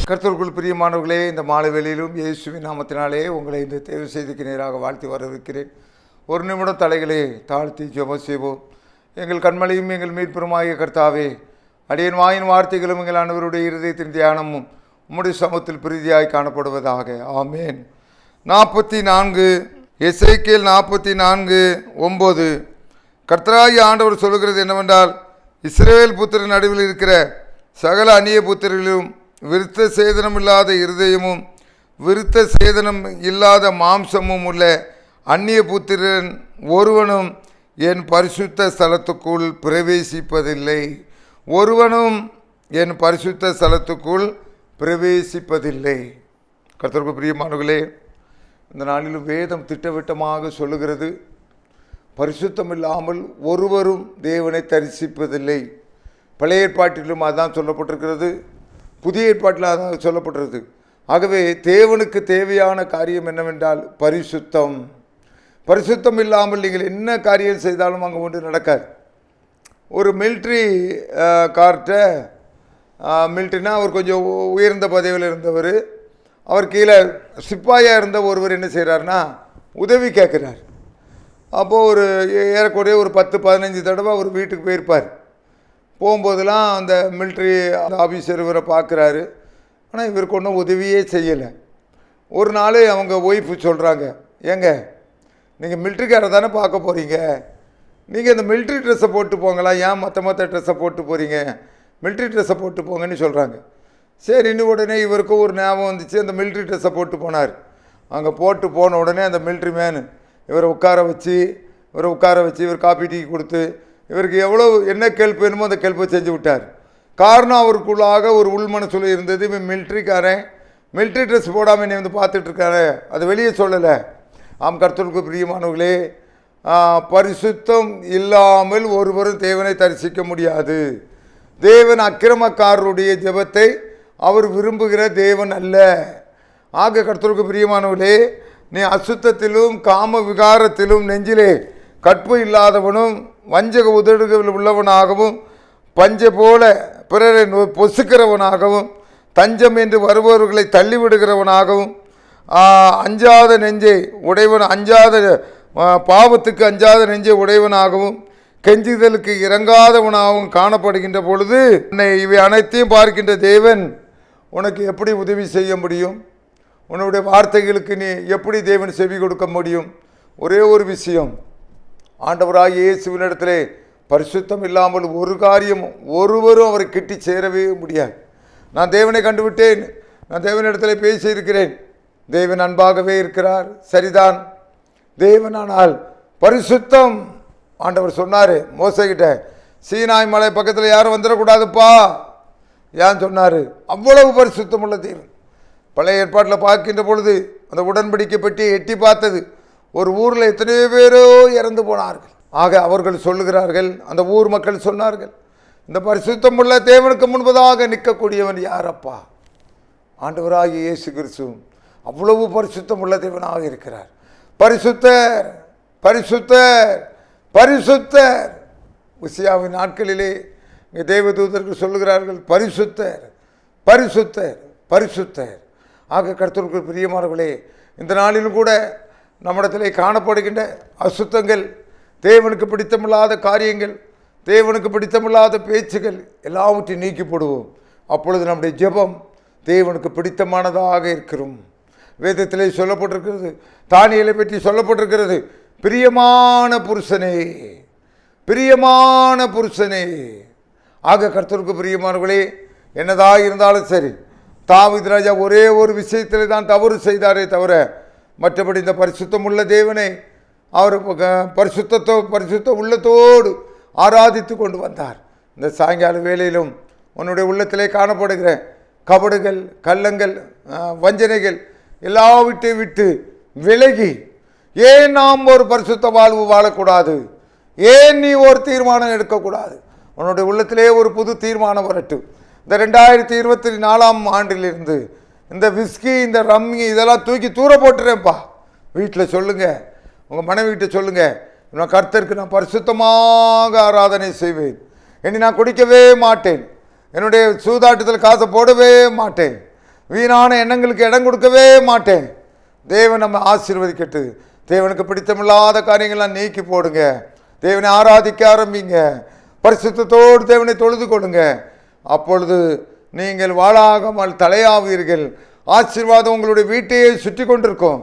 கர்த்தருக்குள் பிரியமானவர்களே, இந்த மாலை வேளையிலும் இயேசுவின் நாமத்தினாலே உங்களை இந்த தேர்வு செய்திக்கு நேராக வாழ்த்தி வரவேற்கிறேன். ஒரு நிமிடம் தலைகளை தாழ்த்தி ஜெபம் செய்வோம். எங்கள் கண்மலையும் எங்கள் மீட்பெருமாகிய கர்த்தாவே, அடியேன் வாயின் வார்த்தைகளும் எங்கள் அனைவருடைய இருதயத்தின் தியானமும் உம்முடைய சமூகத்தில் பிரீதியாய் காணப்படுவதாக. ஆமேன். 44 எசேக்கியேல் 44:9. கர்த்தராகிய ஆண்டவர் சொல்லுகிறது என்னவென்றால், இஸ்ரவேல் புத்திரன் நடுவில் இருக்கிற சகல அந்நிய புத்திரர்களும் விருத்த சேதனம் இல்லாத இருதயமும் விருத்த சேதனம் இல்லாத மாம்சமும் உள்ள அந்நிய புத்திரன் ஒருவனும் என் பரிசுத்த ஸ்தலத்துக்குள் பிரவேசிப்பதில்லை. ஒருவனும் என் பரிசுத்த ஸ்தலத்துக்குள் பிரவேசிப்பதில்லை. கர்த்தருக்கு பிரியமானவர்களே, இந்த நாளிலும் வேதம் திட்டவட்டமாக சொல்லுகிறது, பரிசுத்தம் இல்லாமல் ஒருவரும் தேவனை தரிசிப்பதில்லை. பழைய ஏற்பாட்டிலும் அதுதான் சொல்லப்பட்டிருக்கிறது, புதிய ஏற்பாட்டில் அதான் சொல்லப்பட்டிருக்கு. ஆகவே தேவனுக்கு தேவையான காரியம் என்னவென்றால் பரிசுத்தம். பரிசுத்தம் இல்லாமல் நீங்கள் என்ன காரியம் செய்தாலும் அங்கே ஒன்று நடக்காது. ஒரு மிலிட்ரி கார்ட்டை, மிலிட்ரினா அவர் கொஞ்சம் உயர்ந்த பதவியில் இருந்தவர், அவர் கீழே சிப்பாயாக இருந்த ஒருவர் என்ன செய்கிறாருன்னா உதவி கேட்குறார். அப்போது ஒரு ஏறக்கூடிய ஒரு 10-15 தடவை அவர் வீட்டுக்கு போயிருப்பார். போகும்போதெல்லாம் அந்த மிலிட்ரி ஆஃபீஸர் இவரை பார்க்குறாரு, ஆனால் இவருக்கு ஒன்றும் உதவியே செய்யலை. ஒரு நாள் அவங்க ஒய்ஃபு சொல்கிறாங்க, ஏங்க நீங்கள் மிலிட்ரிக்காரை தானே பார்க்க போகிறீங்க, நீங்கள் இந்த மிலிட்ரி ட்ரெஸ்ஸை போட்டு போங்களா, ஏன் மற்ற ட்ரெஸ்ஸை போட்டு போகிறீங்க, மிலிட்ரி ட்ரெஸ்ஸை போட்டு போங்கன்னு சொல்கிறாங்க. சரின்னு உடனே இவருக்கும் ஒரு ஞாபகம் வந்துச்சு, அந்த மிலிட்ரி ட்ரெஸ்ஸை போட்டு போனார். அங்கே போட்டு போன உடனே அந்த மிலிட்ரி மேனு இவரை உட்கார வச்சு இவர் காப்பி டீ கொடுத்து இவருக்கு எவ்வளோ என்ன கேள்வி வேணுமோ அந்த கேள்வியை செஞ்சு விட்டார். காரணம் அவருக்குள்ளாக ஒரு உள்மனசுல இருந்தது, இவன் மிலிட்ரிக்காரன் மிலிட்ரி ட்ரெஸ் போடாமல் என்னை வந்து பார்த்துட்ருக்காரு, அது வெளியே சொல்லலை. ஆம், கர்த்தருக்கு பிரியமானவர்களே, பரிசுத்தம் இல்லாமல் ஒருவரும் தேவனை தரிசிக்க முடியாது. தேவன் அக்கிரமக்காரருடைய ஜெபத்தை அவர் விரும்புகிற தேவன் அல்ல. ஆக கர்த்தருக்கு பிரியமானவர்களே, நீ அசுத்தத்திலும் காம விகாரத்திலும் நெஞ்சிலே கற்பு இல்லாதவனும் வஞ்சக உதடுகள் உள்ளவனாகவும் பஞ்ச போல பிறரை பொசுக்கிறவனாகவும் தஞ்சம் என்று வருபவர்களை தள்ளிவிடுகிறவனாகவும் அஞ்சாத நெஞ்சை உடையவன் பாவத்துக்கு அஞ்சாத நெஞ்சை உடையவனாகவும் கெஞ்சுதலுக்கு இறங்காதவனாகவும் காணப்படுகின்ற பொழுது இவை அனைத்தையும் பார்க்கின்ற தேவன் உனக்கு எப்படி உதவி செய்ய முடியும்? உன்னுடைய வார்த்தைகளுக்கு நீ எப்படி தேவன் செவி கொடுக்க முடியும்? ஒரே ஒரு விஷயம், ஆண்டவராகிய இயேசுவினிடத்திலே பரிசுத்தம் இல்லாமல் ஒரு காரியம் ஒருவரும் அவரை கிட்டி சேரவே முடியாது. நான் தேவனை கண்டுவிட்டேன், நான் தேவனிடத்தில் பேசியிருக்கிறேன், தேவன் அன்பாகவே இருக்கிறார், சரிதான். தேவனானால் பரிசுத்தம். ஆண்டவர் சொன்னார் மோசேகிட்ட, சீனாய் மலை பக்கத்தில் யாரும் வந்துடக்கூடாதுப்பா. ஏன் சொன்னார்? அவ்வளவு பரிசுத்தம் உள்ள தேவன். பழைய ஏற்பாட்டில் பார்க்கின்ற பொழுது அந்த உடன்படிக்கை பற்றி எட்டி பார்த்தது, ஒரு ஊரில் எத்தனையோ பேரோ இறந்து போனார்கள். ஆக அவர்கள் சொல்லுகிறார்கள், அந்த ஊர் மக்கள் சொன்னார்கள், இந்த பரிசுத்தம் உள்ள தேவனுக்கு முன்பதாக நிற்கக்கூடியவன் யாரப்பா? ஆண்டவராகிய இயேசு கிறிஸ்து அவ்வளவு பரிசுத்தம் உள்ள தேவனாக இருக்கிறார். பரிசுத்தர் பரிசுத்தர் பரிசுத்தர். உசியாவின் நாட்களிலே இங்கே தேவதூதர்கள் சொல்லுகிறார்கள், பரிசுத்தர் பரிசுத்தர் பரிசுத்தர். ஆக கர்த்தருக்கு பிரியமானவர்களே, இந்த நாளிலும் கூட நம்மிடத்திலே காணப்படுகின்ற அசுத்தங்கள், தேவனுக்கு பிடித்தமில்லாத காரியங்கள், தேவனுக்கு பிடித்தமில்லாத பேச்சுகள் எல்லாவற்றையும் நீக்கி போடுவோம். அப்பொழுது நம்முடைய ஜெபம் தேவனுக்கு பிடித்தமானதாக இருக்கிறோம். வேதத்திலே சொல்லப்பட்டிருக்கிறது, தானியேலை பற்றி சொல்லப்பட்டிருக்கிறது, பிரியமான புருஷனே பிரியமான புருஷனே. ஆக கர்த்தருக்கு பிரியமானவர்களே, என்னதாக இருந்தாலும் சரி, தாவீது ராஜா ஒரே ஒரு விஷயத்தில் தான் தவறு செய்தாரே தவிர மற்றபடி இந்த பரிசுத்தம் உள்ள தேவனை அவர் பரிசுத்த உள்ளத்தோடு ஆராதித்து கொண்டு வந்தார். இந்த சாயங்கால வேளையிலும் உன்னுடைய உள்ளத்திலே காணப்படுகிற கபடுகள், கள்ளங்கள், வஞ்சனைகள் எல்லாவற்றையும் விட்டு விலகி, ஏன் நாம் ஒரு பரிசுத்த வாழ்வு வாழக்கூடாது? ஏன் நீ ஒரு தீர்மானம் எடுக்கக்கூடாது? உன்னுடைய உள்ளத்திலே ஒரு புது தீர்மானம் வரட்டும். இந்த 2024ஆம் ஆண்டிலிருந்து இந்த விஸ்கி, இந்த ரம்மி இதெல்லாம் தூக்கி தூர போட்டுறேன்ப்பா. வீட்டில் சொல்லுங்கள், உங்கள் மனைவிகிட்ட சொல்லுங்கள், நான் கர்த்தருக்கு நான் பரிசுத்தமாக ஆராதனை செய்வேன், இனி நான் குடிக்கவே மாட்டேன், என்னுடைய சூதாட்டத்தில் காசை போடவே மாட்டேன், வீணான எண்ணங்களுக்கு இடம் கொடுக்கவே மாட்டேன். தேவன் நம்ம ஆசீர்வதிக்கட்டு. தேவனுக்கு பிடித்தமில்லாத காரியங்கள்லாம் நீக்கி போடுங்க. தேவனை ஆராதிக்க ஆரம்பிங்க. பரிசுத்தத்தோடு தேவனை தொழுது கொடுங்க. அப்பொழுது நீங்கள் வாழாகாமல் தலையாவீர்கள். ஆசீர்வாதம் உங்களுடைய வீட்டையே சுற்றி கொண்டிருக்கும்.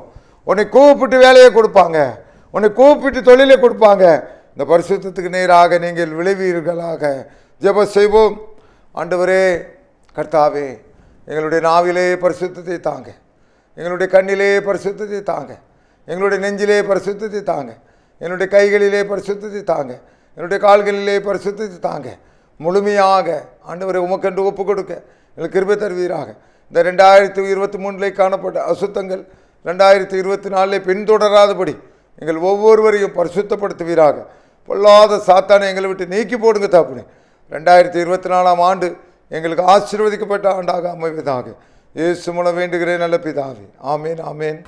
உன்னை கூப்பிட்டு வேலையை கொடுப்பாங்க, உன்னை கூப்பிட்டு தொழிலை கொடுப்பாங்க. இந்த பரிசுத்தத்துக்கு நேராக நீங்கள் விளைவீர்களாக. ஜெபம் செய்வோம். ஆண்டவரே, கர்த்தாவே, எங்களுடைய நாவிலே பரிசுத்தத்தை தாங்க, எங்களுடைய கண்ணிலே பரிசுத்தத்தை தாங்க, எங்களுடைய நெஞ்சிலே பரிசுத்தத்தை தாங்க, என்னுடைய கைகளிலே பரிசுத்தத்தை தாங்க, என்னுடைய கால்களிலே பரிசுத்தத்தை தாங்க. முழுமையாக ஆண்டவரை உமக்கென்று ஒப்பு கொடுக்க எங்களுக்கு கிருபை தருவீராக. இந்த 2023 காணப்பட்ட அசுத்தங்கள் 2024 பின்தொடராதபடி எங்கள் ஒவ்வொருவரையும் பரிசுத்தப்படுத்துவீராக. பொல்லாத சாத்தானை எங்களை விட்டு நீக்கி போடுங்க தாப்புனே. 2024 ஆண்டு எங்களுக்கு ஆசீர்வதிக்கப்பட்ட ஆண்டாக அமைவதாக. இயேசு மூலம் வேண்டுகிறேன் நல்ல பிதாவே. ஆமேன், ஆமேன்.